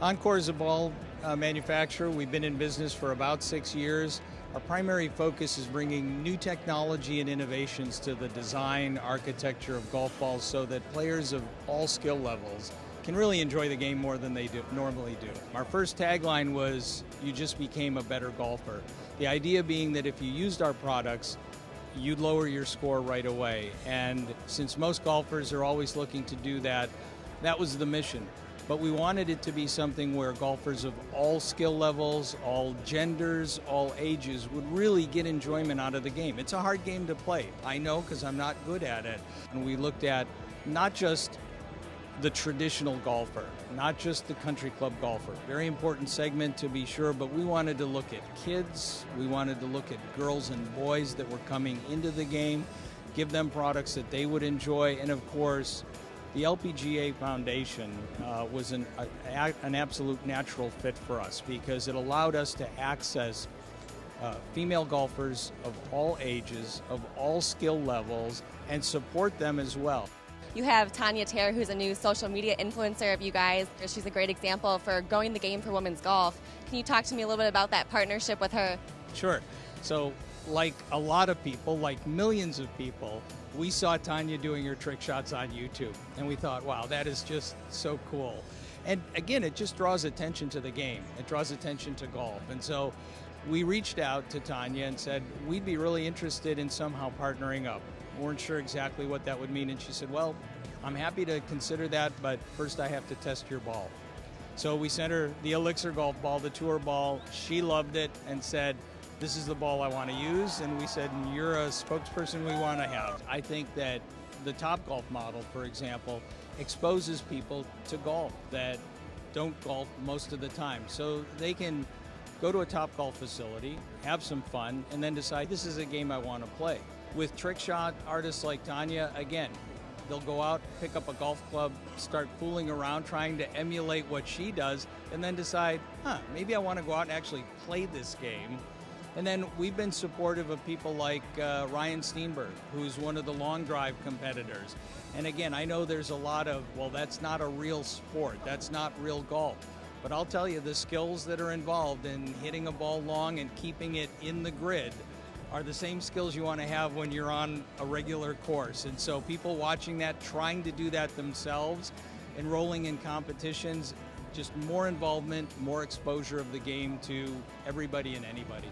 OnCore is a ball manufacturer. We've been in business for about 6 years. Our primary focus is bringing new technology and innovations to the design, architecture of golf balls so that players of all skill levels can really enjoy the game more than they normally do. Our first tagline was, "You just became a better golfer." The idea being that if you used our products, you'd lower your score right away. And since most golfers are always looking to do that, that was the mission. But we wanted it to be something where golfers of all skill levels, all genders, all ages would really get enjoyment out of the game. It's a hard game to play. I know, because I'm not good at it. And we looked at not just the traditional golfer, not just the country club golfer. Very important segment to be sure, but we wanted to look at kids. We wanted to look at girls and boys that were coming into the game, give them products that they would enjoy, and of course, the LPGA Foundation was an absolute natural fit for us because it allowed us to access female golfers of all ages, of all skill levels, and support them as well. You have Tanya Terr, who's a new social media influencer of you guys. She's a great example for growing the game for women's golf. Can you talk to me a little bit about that partnership with her? Sure. So, like a lot of people, like millions of people, we saw Tanya doing her trick shots on YouTube, and we thought, wow, that is just so cool. And again, it just draws attention to the game. It draws attention to golf. And so we reached out to Tanya and said, we'd be really interested in somehow partnering up. We weren't sure exactly what that would mean, and she said, well, I'm happy to consider that, but first I have to test your ball. So we sent her the Elixir golf ball, the tour ball. She loved it and said, this is the ball I want to use, and we said, you're a spokesperson we want to have. I think that the Topgolf model, for example, exposes people to golf that don't golf most of the time. So they can go to a Topgolf facility, have some fun, and then decide, this is a game I want to play. With trick shot artists like Tanya, again, they'll go out, pick up a golf club, start fooling around, trying to emulate what she does, and then decide, maybe I want to go out and actually play this game. And then we've been supportive of people like Ryan Steenberg, who's one of the long drive competitors. And again, I know there's a lot of, well, that's not a real sport, that's not real golf. But I'll tell you, the skills that are involved in hitting a ball long and keeping it in the grid are the same skills you want to have when you're on a regular course. And so people watching that, trying to do that themselves, enrolling in competitions, just more involvement, more exposure of the game to everybody and anybody.